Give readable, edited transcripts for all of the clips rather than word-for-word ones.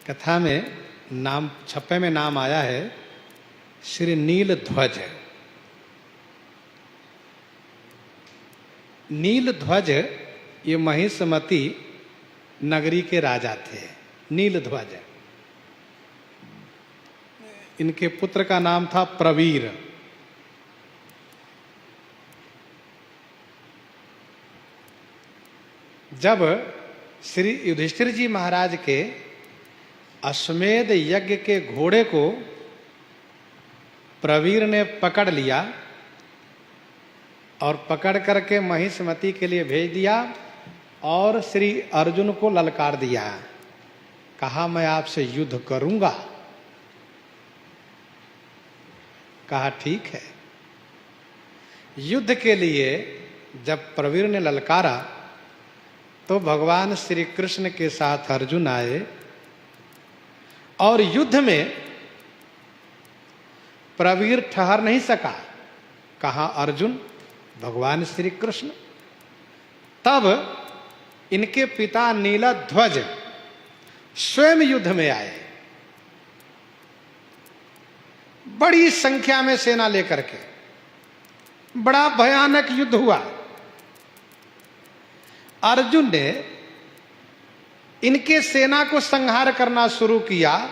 कथा में नाम छप्पे में नाम आया है श्री नीलध्वज। नीलध्वज ये महिष्मती नगरी के राजा थे। नीलध्वज, इनके पुत्र का नाम था प्रवीर। जब श्री युधिष्ठिर जी महाराज के अश्वमेध यज्ञ के घोड़े को प्रवीर ने पकड़ लिया और पकड़ करके महिष्मती के लिए भेज दिया और श्री अर्जुन को ललकार दिया, कहा मैं आपसे युद्ध करूंगा। कहा ठीक है। युद्ध के लिए जब प्रवीर ने ललकारा तो भगवान श्री कृष्ण के साथ अर्जुन आए और युद्ध में प्रवीर ठहर नहीं सका। कहा अर्जुन, भगवान श्री कृष्ण। तब इनके पिता नीलध्वज स्वयं युद्ध में आए, बड़ी संख्या में सेना लेकर के। बड़ा भयानक युद्ध हुआ। अर्जुन ने इनके सेना को संहार करना शुरू किया।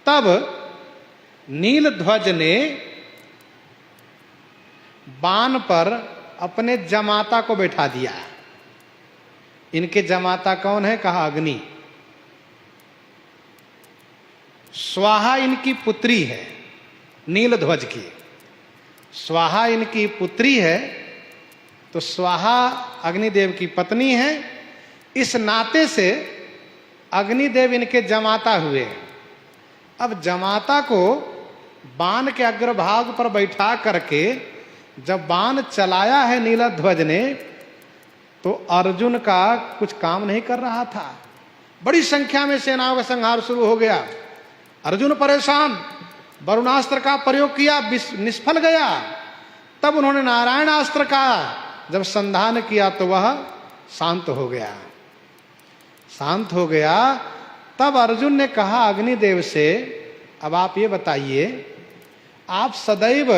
तब नीलध्वज ने बाण पर अपने जमाता को बैठा दिया। इनके जमाता कौन है? कहा अग्नि। स्वाहा इनकी पुत्री है, नीलध्वज की स्वाहा इनकी पुत्री है, तो स्वाहा अग्निदेव की पत्नी है। इस नाते से अग्निदेव इनके जमाता हुए। अब जमाता को बाण के अग्रभाग पर बैठा करके जब बाण चलाया है नीलध्वज ने, तो अर्जुन का कुछ काम नहीं कर रहा था। बड़ी संख्या में सेनाओं का संहार शुरू हो गया। अर्जुन परेशान, वरुणास्त्र का प्रयोग किया, निष्फल गया। तब उन्होंने नारायणास्त्र का जब संधान किया तो वह शांत हो गया। शांत हो गया। तब अर्जुन ने कहा अग्निदेव से, अब आप ये बताइए, आप सदैव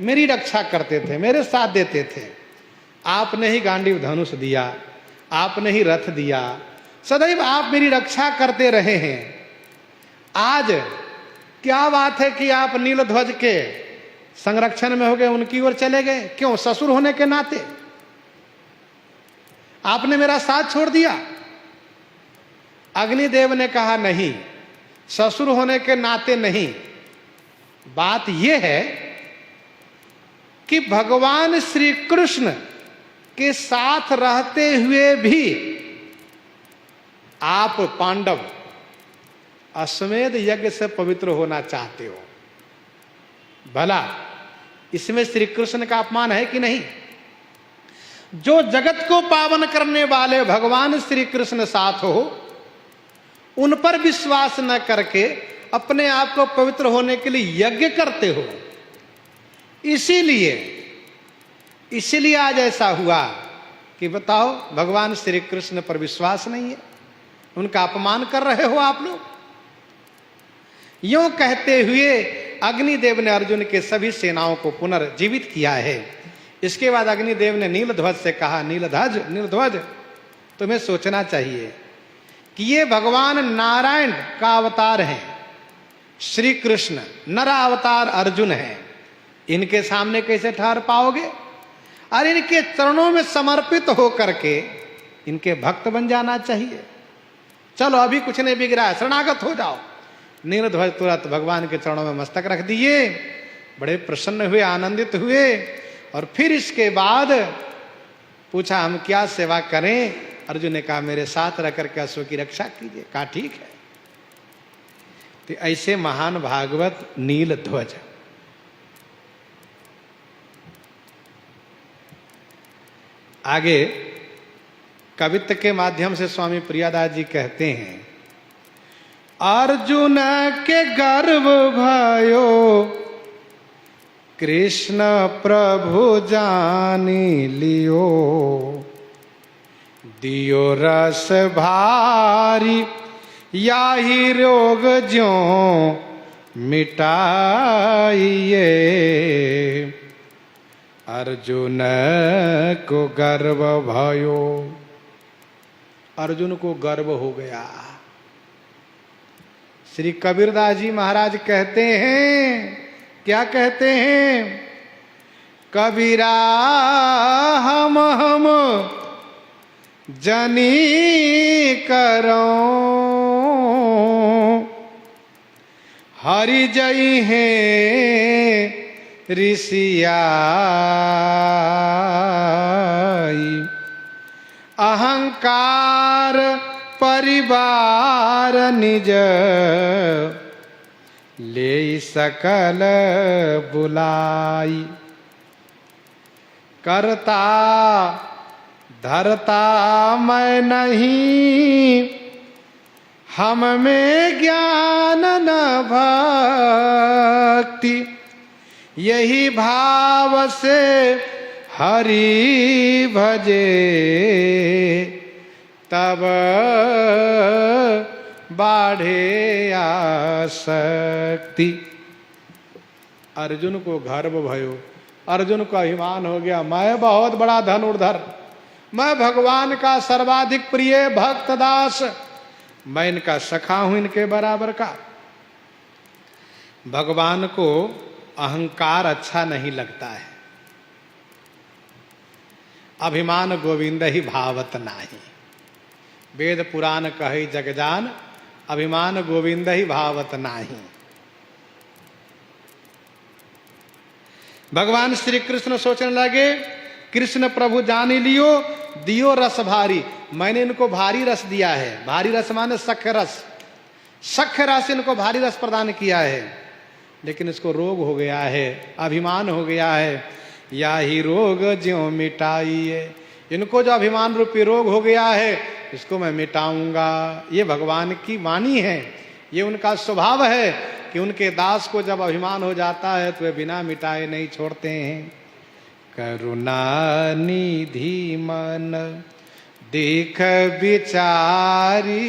मेरी रक्षा करते थे, मेरे साथ देते थे। आपने ही गांडीव धनुष दिया, आपने ही रथ दिया, सदैव आप मेरी रक्षा करते रहे हैं। आज क्या बात है कि आप नीलध्वज के संरक्षण में हो गए, उनकी ओर चले गए? क्यों? ससुर होने के नाते आपने मेरा साथ छोड़ दिया। अग्निदेव ने कहा नहीं, ससुर होने के नाते नहीं। बात यह है कि भगवान श्री कृष्ण के साथ रहते हुए भी आप पांडव अश्वमेध यज्ञ से पवित्र होना चाहते हो। भला इसमें श्री कृष्ण का अपमान है कि नहीं? जो जगत को पावन करने वाले भगवान श्री कृष्ण साथ हो, उन पर विश्वास न करके अपने आप को पवित्र होने के लिए यज्ञ करते हो। इसीलिए आज ऐसा हुआ कि बताओ, भगवान श्री कृष्ण पर विश्वास नहीं है, उनका अपमान कर रहे हो आप लोग। यूं कहते हुए अग्निदेव ने अर्जुन के सभी सेनाओं को पुनर्जीवित किया है। इसके बाद अग्निदेव ने नीलध्वज से कहा, नीलध्वज तुम्हें सोचना चाहिए कि ये भगवान नारायण का अवतार हैं। श्री कृष्ण नर अवतार अर्जुन है, इनके सामने कैसे ठहर पाओगे? और इनके चरणों में समर्पित होकर के इनके भक्त बन जाना चाहिए। चलो अभी कुछ नहीं बिगड़ा है, शरणागत हो जाओ। नीलध्वज तुरंत भगवान के चरणों में मस्तक रख दिए, बड़े प्रसन्न हुए, आनंदित हुए। और फिर इसके बाद पूछा हम क्या सेवा करें? अर्जुन ने कहा मेरे साथ रह करके अश्व की रक्षा कीजिए। कहा ठीक है। तो ऐसे महान भागवत नीलध्वज। आगे कवित्व के माध्यम से स्वामी प्रियादास जी कहते हैं, अर्जुन के गर्व भयो कृष्ण प्रभु जानी लियो, दियो रस भारी याही रोग ज्यों मिटाइए। अर्जुन को गर्व भयो, अर्जुन को गर्व हो गया। श्री कबीरदास जी महाराज कहते हैं, क्या कहते हैं? कबीरा हम जनी करो, हरि जई हैं ऋषियाई। अहंकार परिवार निज, ले सकल बुलाई। करता धरता मैं नहीं, हम में ज्ञान न भक्ति। यही भाव से हरि भजे, तब बाढ़े आसक्ति। अर्जुन को गर्व भयो, अर्जुन को अभिमान हो गया, मैं बहुत बड़ा धनुर्धर, मैं भगवान का सर्वाधिक प्रिय भक्त दास, मैं इनका सखा हूं, इनके बराबर का। भगवान को अहंकार अच्छा नहीं लगता है। अभिमान गोविंद ही भावत नाही, वेद पुराण कही जगजान, अभिमान गोविंद ही भावत नाही। भगवान श्री कृष्ण सोचने लगे, कृष्ण प्रभु जान लियो, दियो रस भारी, मैंने इनको भारी रस दिया है। भारी रस माने सख रस, सख रस इनको भारी रस प्रदान किया है, लेकिन इसको रोग हो गया है, अभिमान हो गया है। या ही रोग ज्यों मिटाइए, इनको जो अभिमान रूपी रोग हो गया है, इसको मैं मिटाऊंगा। ये भगवान की वाणी है, ये उनका स्वभाव है कि उनके दास को जब अभिमान हो जाता है तो वे बिना मिटाए नहीं छोड़ते हैं। करुणा निधि मन देख विचारी,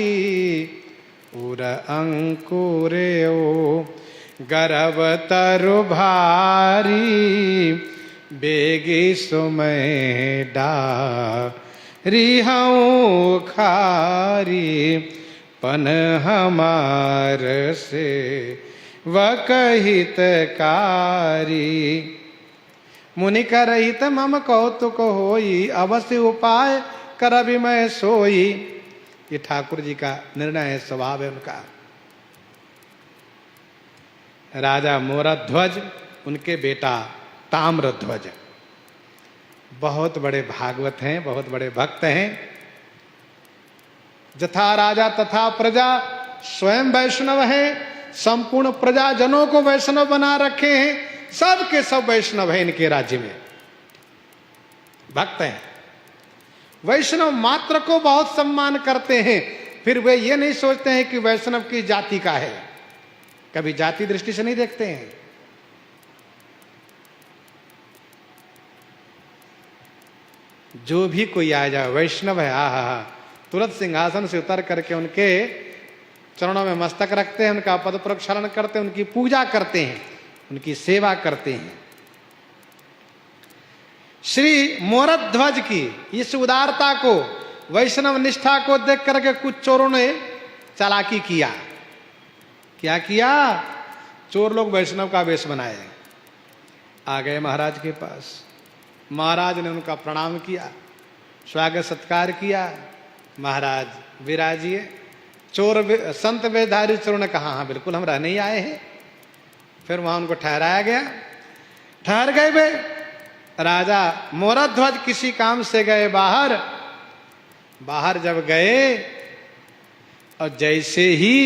उर अंकुरे ओ गर्भ तरु भारी। बेगी सुमय डारी हूँ खारी, पन हमार से वकहितकारी। मुनि करहित मम कौतुक होई, अवश्य उपाय करबि मैं सोई। ये ठाकुर जी का निर्णय है, स्वभाव है उनका। राजा मोरध्वज, उनके बेटा ताम्रध्वज बहुत बड़े भागवत हैं, बहुत बड़े भक्त हैं। जथा राजा तथा प्रजा, स्वयं वैष्णव हैं, संपूर्ण प्रजाजनों को वैष्णव बना रखे हैं। सब के सब वैष्णव हैं, इनके राज्य में भक्त हैं। वैष्णव मात्र को बहुत सम्मान करते हैं, फिर वे ये नहीं सोचते हैं कि वैष्णव की जाति का है, कभी जाति दृष्टि से नहीं देखते हैं। जो भी कोई आ जाए वैष्णव है, हा, तुरंत सिंहासन से उतर करके उनके चरणों में मस्तक रखते हैं, उनका पद प्रक्षालन करते हैं, उनकी पूजा करते हैं, उनकी सेवा करते हैं। श्री मोरध्वज की इस उदारता को, वैष्णव निष्ठा को देख करके कुछ चोरों ने चालाकी किया। क्या किया? चोर लोग वैष्णव का वेश बनाए, आ गए महाराज के पास। महाराज ने उनका प्रणाम किया, स्वागत सत्कार किया। महाराज विराजिए। चोर संत वेशधारी चोरों ने कहा, हाँ बिल्कुल हम रहने ही आए हैं। फिर वहां उनको ठहराया गया, ठहर गए वे। राजा मोरध्वज किसी काम से गए बाहर। बाहर जब गए और जैसे ही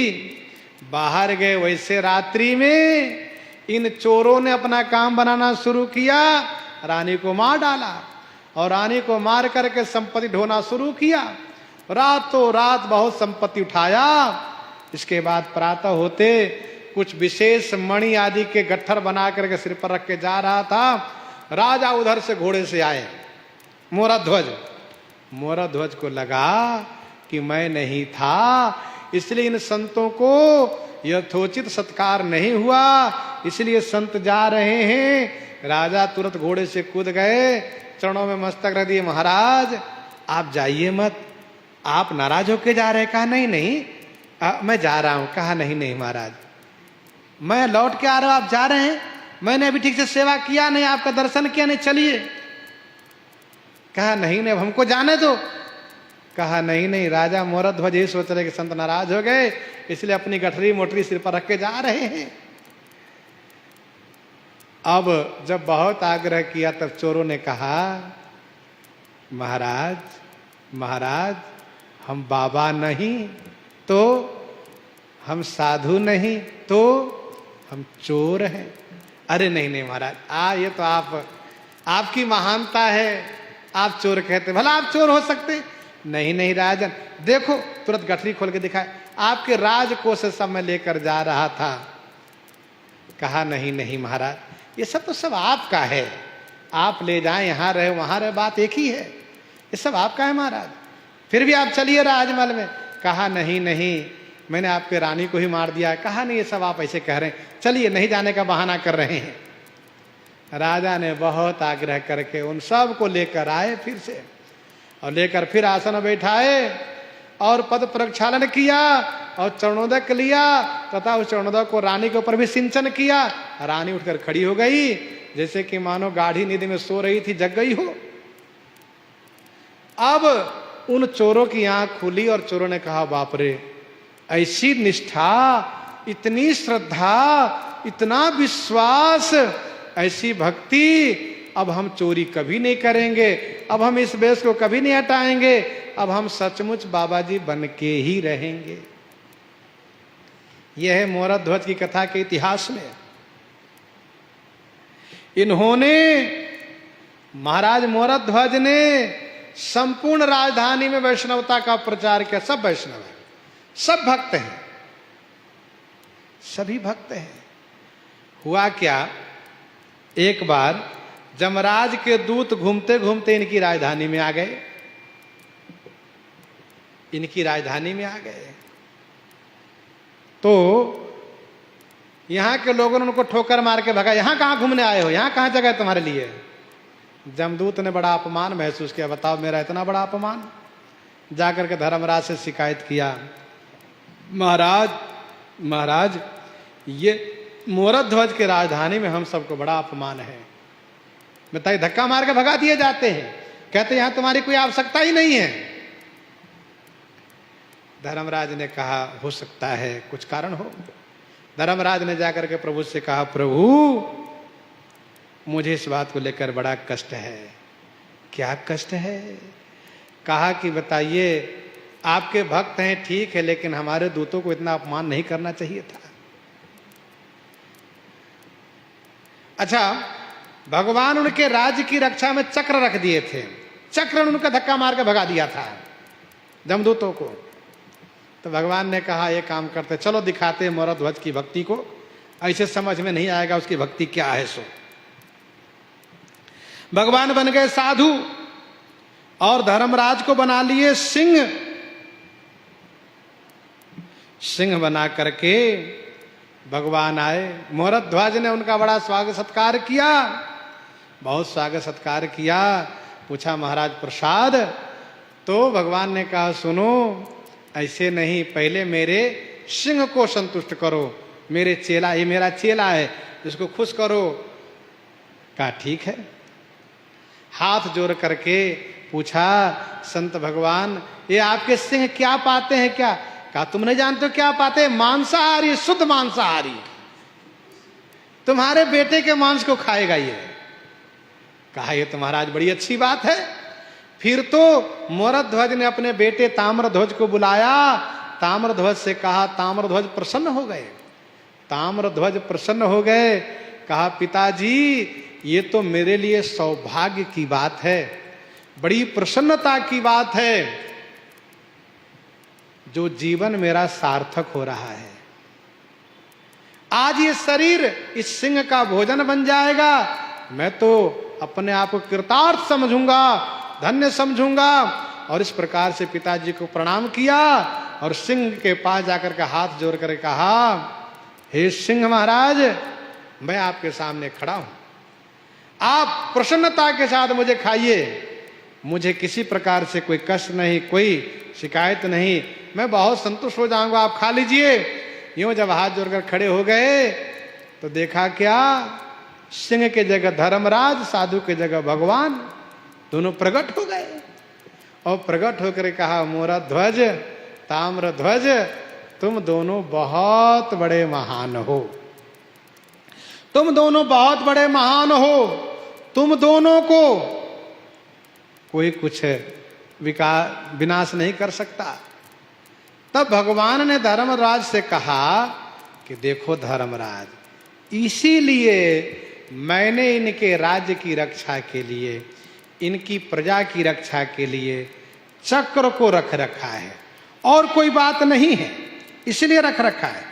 बाहर गए, वैसे रात्रि में इन चोरों ने अपना काम बनाना शुरू किया, रानी को मार डाला और रानी को मार करके संपत्ति ढोना शुरू किया। रातों रात बहुत संपत्ति उठाया। इसके बाद प्रातः होते कुछ विशेष मणि आदि के गट्ठर बना करके सिर पर रख के जा रहा था। राजा उधर से घोड़े से आए, मोरध्वज। मोरध्वज को लगा कि मैं नहीं था, इसलिए इन संतों को यथोचित सत्कार नहीं हुआ, इसलिए संत जा रहे हैं। राजा तुरंत घोड़े से कूद गए, चरणों में मस्तक रख दिए। महाराज आप जाइए मत, आप नाराज होके जा रहे हैं? कहा नहीं नहीं मैं जा रहा हूं। कहा नहीं नहीं महाराज मैं लौट के आ रहा हूं, आप जा रहे हैं, मैंने अभी ठीक से सेवा किया नहीं, आपका दर्शन किया नहीं, चलिए। कहा नहीं नहीं हमको जाने दो। कहा नहीं नहीं राजा मोरत ध्वज ये सोच रहे कि संत नाराज हो गए, इसलिए अपनी गठरी मोटरी सिर पर रख के जा रहे हैं। अब जब बहुत आग्रह किया तब चोरों ने कहा महाराज महाराज हम बाबा नहीं तो, हम साधु नहीं तो, हम चोर हैं। अरे नहीं नहीं महाराज ये तो आपकी महानता है, आप चोर कहते, भला आप चोर हो सकते? नहीं नहीं राजन देखो, तुरंत गठरी खोल के दिखाए, आपके राजकोष से सब मैं लेकर जा रहा था। कहा नहीं नहीं महाराज ये सब तो सब आपका है, आप ले जाएं, यहां रहे वहां रहे, बात एक ही है, ये सब आपका है महाराज, फिर भी आप चलिए राजमहल में। कहा नहीं नहीं मैंने आपके रानी को ही मार दिया। कहा नहीं ये सब आप ऐसे कह रहे हैं, चलिए नहीं जाने का बहाना कर रहे हैं। राजा ने बहुत आग्रह करके उन सब को लेकर आए फिर से, और लेकर फिर आसन बैठाए और पद प्रक्षालन किया और चरणोदक लिया, तथा उस चरणोदक को रानी के ऊपर भी सिंचन किया। रानी उठकर खड़ी हो गई, जैसे कि मानो गाढ़ी नींद में सो रही थी, जग गई हो। अब उन चोरों की आंख खुली और चोरों ने कहा बाप रे, ऐसी निष्ठा, इतनी श्रद्धा, इतना विश्वास, ऐसी भक्ति, अब हम चोरी कभी नहीं करेंगे, अब हम इस वेश को कभी नहीं हटाएंगे, अब हम सचमुच बाबा जी बन के ही रहेंगे। यह है मोरत ध्वज की कथा के इतिहास में। इन्होंने, महाराज मोरत ध्वज ने संपूर्ण राजधानी में वैष्णवता का प्रचार किया। सब वैष्णव है, सब भक्त हैं, सभी भक्त हैं। हुआ क्या, एक बार जमराज के दूत घूमते घूमते इनकी राजधानी में आ गए, इनकी राजधानी में आ गए, तो यहां के लोगों ने उनको ठोकर मार के भगा। यहां कहां घूमने आए हो, यहां कहां जगह है तुम्हारे लिए? जमदूत ने बड़ा अपमान महसूस किया, बताओ मेरा इतना बड़ा अपमान। जाकर के धर्मराज से शिकायत किया, महाराज महाराज ये मोरत ध्वज के राजधानी में हम सबको बड़ा अपमान है, बताइए धक्का मार के भगा दिए जाते हैं, कहते यहां तुम्हारी कोई आवश्यकता ही नहीं है। धर्मराज ने कहा हो सकता है कुछ कारण हो। धर्मराज ने जाकर के प्रभु से कहा प्रभु मुझे इस बात को लेकर बड़ा कष्ट है। क्या कष्ट है? कहा कि बताइए आपके भक्त हैं ठीक है, लेकिन हमारे दूतों को इतना अपमान नहीं करना चाहिए था। अच्छा, भगवान उनके राज्य की रक्षा में चक्र रख दिए थे, चक्र उनका धक्का मार के भगा दिया था जमदूतों को। तो भगवान ने कहा ये काम करते, चलो दिखाते मोरत ध्वज की भक्ति को, ऐसे समझ में नहीं आएगा उसकी भक्ति क्या है। सो भगवान बन गए साधु और धर्मराज को बना लिए सिंह। सिंह बना करके भगवान आए, मोरत ध्वज ने उनका बड़ा स्वागत सत्कार किया, बहुत स्वागत सत्कार किया। पूछा महाराज प्रसाद? तो भगवान ने कहा सुनो ऐसे नहीं, पहले मेरे सिंह को संतुष्ट करो, मेरे चेला, ये मेरा चेला है, इसको खुश करो। कहा ठीक है। हाथ जोड़ करके पूछा संत भगवान ये आपके सिंह क्या पाते हैं क्या? कहा तुम नहीं जानते हो क्या पाते हैं? मांसाहारी, शुद्ध मांसाहारी, तुम्हारे बेटे के मांस को खाएगा ये। कहा ये तो महाराज बड़ी अच्छी बात है। फिर तो मोरत ध्वज ने अपने बेटे ताम्रध्वज को बुलाया, ताम्रध्वज से कहा, ताम्रध्वज प्रसन्न हो गए, ताम्रध्वज प्रसन्न हो गए। कहा पिताजी ये तो मेरे लिए सौभाग्य की बात है, बड़ी प्रसन्नता की बात है, जो जीवन मेरा सार्थक हो रहा है। आज ये शरीर इस सिंह का भोजन बन जाएगा, मैं तो अपने आप को कृतार्थ समझूंगा, धन्य समझूंगा। और इस प्रकार से पिताजी को प्रणाम किया और सिंह के पास जाकर के हाथ जोड़ कर कहा, हे सिंह महाराज, मैं आपके सामने खड़ा हूं, आप प्रसन्नता के साथ मुझे खाइए, मुझे किसी प्रकार से कोई कष्ट नहीं, कोई शिकायत नहीं, मैं बहुत संतुष्ट हो जाऊंगा, आप खा लीजिए। यूं जब हाथ जोड़कर खड़े हो गए तो देखा क्या, सिंह के जगह धर्मराज, साधु के जगह भगवान दोनों प्रकट हो गए। और प्रकट होकर कहा, मोरा ध्वज, ताम्र ध्वज, तुम दोनों बहुत बड़े महान हो, तुम दोनों बहुत बड़े महान हो, तुम दोनों को कोई कुछ विनाश नहीं कर सकता। तब भगवान ने धर्मराज से कहा कि देखो धर्मराज, इसीलिए मैंने इनके राज्य की रक्षा के लिए, इनकी प्रजा की रक्षा के लिए चक्र को रख रखा है, और कोई बात नहीं है, इसलिए रख रखा है।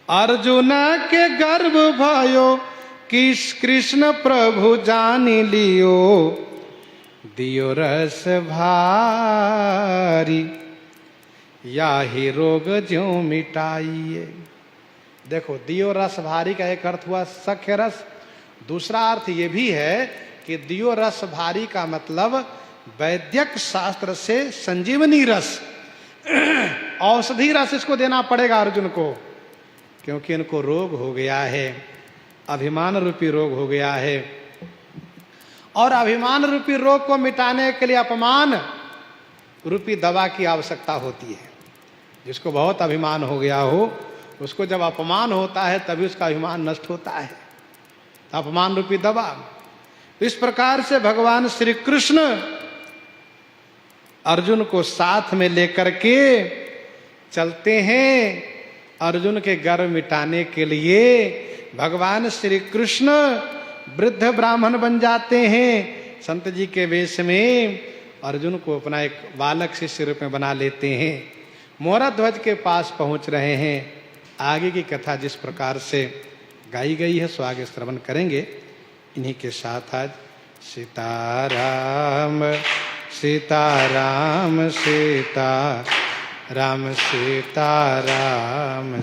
अर्जुन के गर्भ भयो, किस कृष्ण प्रभु जान लियो, दियो रस भारी, या ही रोग ज्यों मिटाइए। देखो, दियो रस भारी का एक अर्थ हुआ सख्य रस, दूसरा अर्थ ये भी है कि दियो रस भारी का मतलब वैद्यक शास्त्र से संजीवनी रस, औषधि रस इसको देना पड़ेगा अर्जुन को, क्योंकि इनको रोग हो गया है, अभिमान रूपी रोग हो गया है, और अभिमान रूपी रोग को मिटाने के लिए अपमान रूपी दवा की आवश्यकता होती है। जिसको बहुत अभिमान हो गया हो, उसको जब अपमान होता है तभी उसका अभिमान नष्ट होता है, अपमान रूपी दवा। इस प्रकार से भगवान श्री कृष्ण अर्जुन को साथ में लेकर के चलते हैं। अर्जुन के गर्व मिटाने के लिए भगवान श्री कृष्ण वृद्ध ब्राह्मण बन जाते हैं, संत जी के वेश में अर्जुन को अपना एक बालक शिष्य रूप में बना लेते हैं। मोरा ध्वज के पास पहुंच रहे हैं। आगे की कथा जिस प्रकार से गाई गई है सो आगे श्रवण करेंगे। इन्हीं के साथ आज सीताराम सीताराम सीताराम सीताराम।